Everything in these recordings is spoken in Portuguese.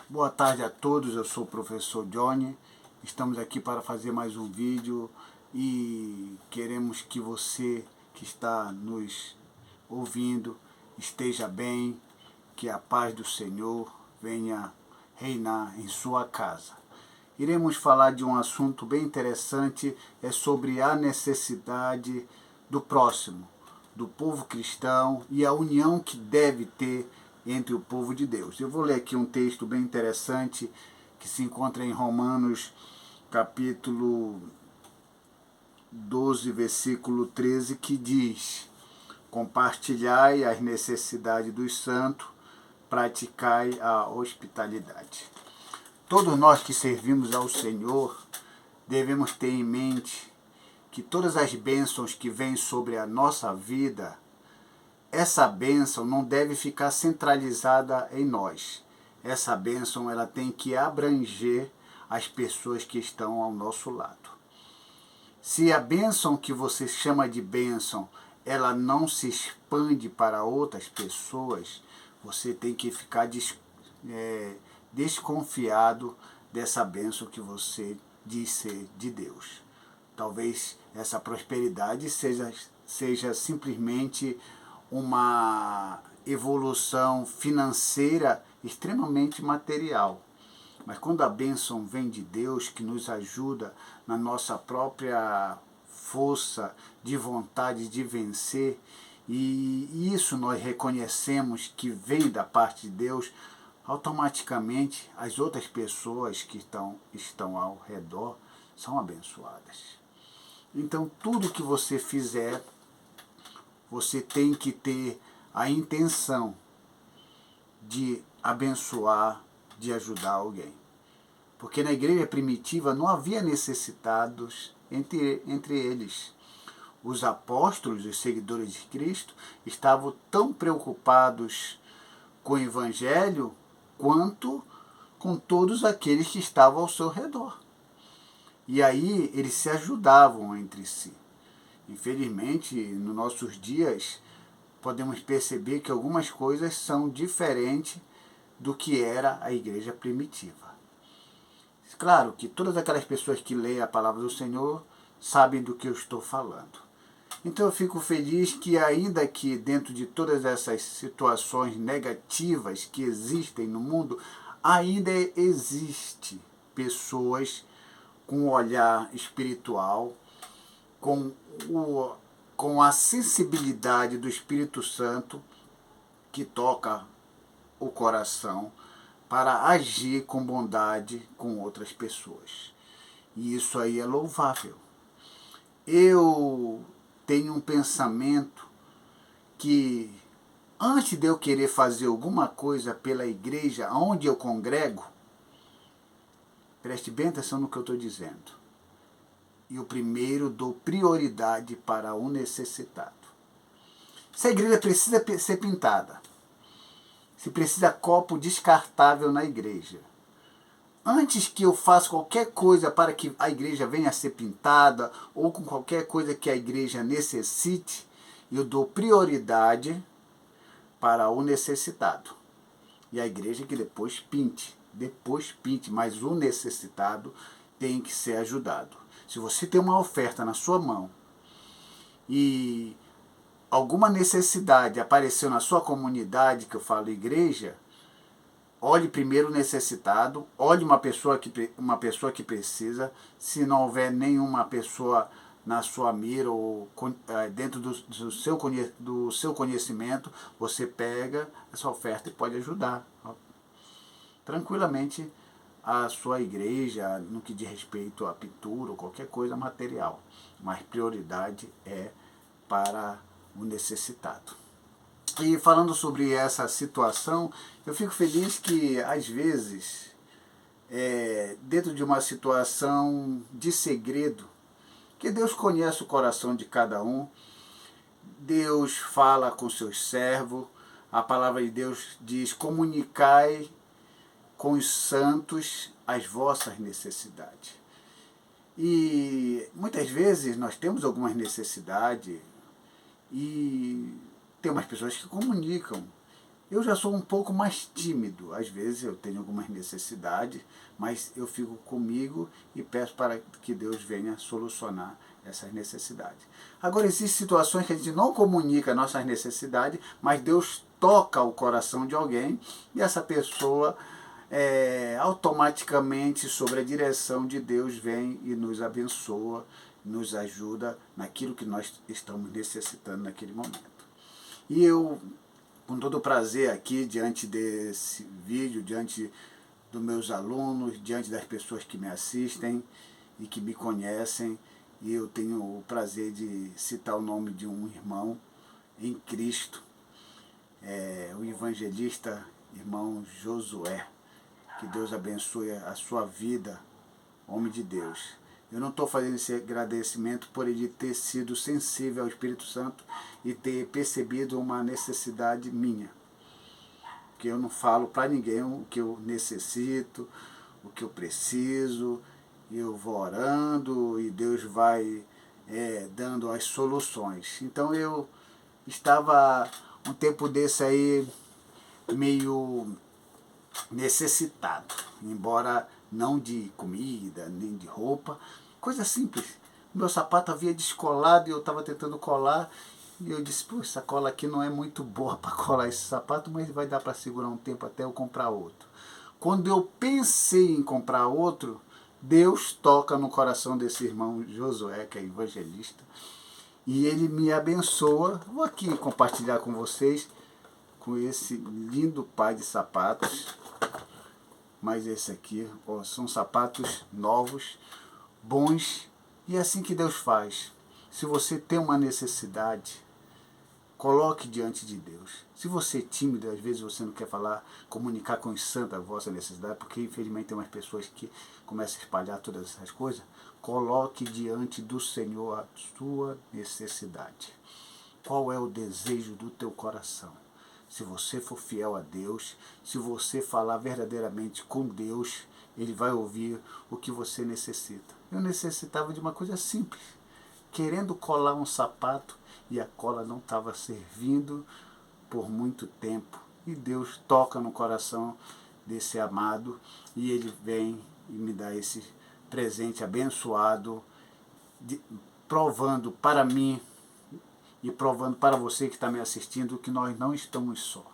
Boa tarde a todos, eu sou o professor Johnny. Estamos aqui para fazer mais um vídeo e queremos que você que está nos ouvindo esteja bem, que a paz do Senhor venha reinar em sua casa. Iremos falar de um assunto bem interessante, é sobre a necessidade do próximo, do povo cristão e a união que deve ter entre o povo de Deus. Eu vou ler aqui um texto bem interessante que se encontra em Romanos capítulo 12, versículo 13, que diz: compartilhai as necessidades dos santos, praticai a hospitalidade. Todos nós que servimos ao Senhor devemos ter em mente que todas as bênçãos que vêm sobre a nossa vida, essa bênção não deve ficar centralizada em nós. Essa bênção ela tem que abranger as pessoas que estão ao nosso lado. Se a bênção que você chama de bênção, ela não se expande para outras pessoas, você tem que ficar desconfiado dessa bênção que você diz ser de Deus. Talvez essa prosperidade seja simplesmente uma evolução financeira extremamente material. Mas quando a bênção vem de Deus, que nos ajuda na nossa própria força de vontade de vencer, e isso nós reconhecemos que vem da parte de Deus, automaticamente as outras pessoas que estão ao redor são abençoadas. Então, tudo que você fizer, você tem que ter a intenção de abençoar, de ajudar alguém. Porque na igreja primitiva não havia necessitados entre eles. Os apóstolos, os seguidores de Cristo, estavam tão preocupados com o evangelho quanto com todos aqueles que estavam ao seu redor. E aí eles se ajudavam entre si. Infelizmente, nos nossos dias, podemos perceber que algumas coisas são diferentes do que era a igreja primitiva. Claro que todas aquelas pessoas que leem a palavra do Senhor sabem do que eu estou falando. Então eu fico feliz que, ainda que dentro de todas essas situações negativas que existem no mundo, ainda existe pessoas com um olhar espiritual, com a sensibilidade do Espírito Santo que toca o coração para agir com bondade com outras pessoas. E isso aí é louvável. Eu tenho um pensamento que, antes de eu querer fazer alguma coisa pela igreja onde eu congrego, preste bem atenção no que eu estou dizendo. E o primeiro, dou prioridade para o necessitado. Se a igreja precisa ser pintada, se precisa copo descartável na igreja, antes que eu faça qualquer coisa para que a igreja venha a ser pintada, ou com qualquer coisa que a igreja necessite, eu dou prioridade para o necessitado. E a igreja que depois pinte, mas o necessitado tem que ser ajudado. Se você tem uma oferta na sua mão e alguma necessidade apareceu na sua comunidade, que eu falo igreja, olhe primeiro o necessitado, olhe uma pessoa que precisa. Se não houver nenhuma pessoa na sua mira ou dentro do seu conhecimento, você pega essa oferta e pode ajudar tranquilamente a sua igreja no que diz respeito à pintura ou qualquer coisa material. Mas prioridade é para o necessitado. E falando sobre essa situação, eu fico feliz que, às vezes, dentro de uma situação de segredo, que Deus conhece o coração de cada um, Deus fala com seus servos, a palavra de Deus diz: comunicai com os santos as vossas necessidades. E muitas vezes nós temos algumas necessidades e tem umas pessoas que comunicam. Eu já sou um pouco mais tímido, às vezes eu tenho algumas necessidades, mas eu fico comigo e peço para que Deus venha solucionar essas necessidades. Agora, existem situações que a gente não comunica nossas necessidades, mas Deus toca o coração de alguém e essa pessoa automaticamente, sobre a direção de Deus, vem e nos abençoa, nos ajuda naquilo que nós estamos necessitando naquele momento. E eu, com todo prazer aqui, diante desse vídeo, diante dos meus alunos, diante das pessoas que me assistem e que me conhecem, e eu tenho o prazer de citar o nome de um irmão em Cristo, o evangelista irmão Josué. Que Deus abençoe a sua vida, homem de Deus. Eu não estou fazendo esse agradecimento por ele ter sido sensível ao Espírito Santo e ter percebido uma necessidade minha. Que eu não falo para ninguém o que eu necessito, o que eu preciso. Eu vou orando e Deus vai dando as soluções. Então eu estava um tempo desse aí meio necessitado, embora não de comida, nem de roupa, coisa simples. Meu sapato havia descolado e eu estava tentando colar, e eu disse, pô, essa cola aqui não é muito boa para colar esse sapato, mas vai dar para segurar um tempo até eu comprar outro. Quando eu pensei em comprar outro, Deus toca no coração desse irmão Josué, que é evangelista, e ele me abençoa. Vou aqui compartilhar com vocês, com esse lindo par de sapatos. Mas esse aqui, ó, são sapatos novos, bons, e é assim que Deus faz. Se você tem uma necessidade, coloque diante de Deus. Se você é tímido, às vezes você não quer falar, comunicar com os santos a vossa necessidade, porque infelizmente tem umas pessoas que começam a espalhar todas essas coisas, coloque diante do Senhor a sua necessidade. Qual é o desejo do teu coração? Se você for fiel a Deus, se você falar verdadeiramente com Deus, Ele vai ouvir o que você necessita. Eu necessitava de uma coisa simples, querendo colar um sapato e a cola não estava servindo por muito tempo. E Deus toca no coração desse amado e Ele vem e me dá esse presente abençoado, provando para mim e provando para você que está me assistindo que nós não estamos só.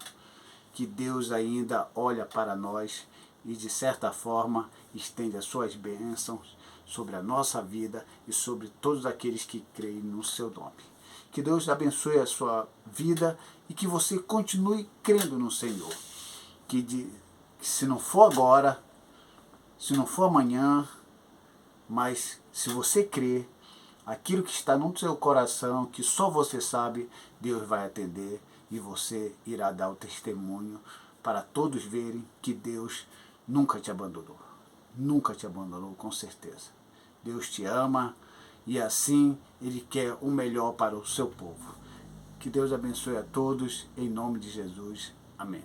Que Deus ainda olha para nós e de certa forma estende as suas bênçãos sobre a nossa vida e sobre todos aqueles que creem no seu nome. Que Deus abençoe a sua vida e que você continue crendo no Senhor. Que se não for agora, se não for amanhã, mas se você crer, aquilo que está no seu coração, que só você sabe, Deus vai atender e você irá dar o testemunho para todos verem que Deus nunca te abandonou. Nunca te abandonou, com certeza. Deus te ama e assim Ele quer o melhor para o seu povo. Que Deus abençoe a todos, em nome de Jesus. Amém.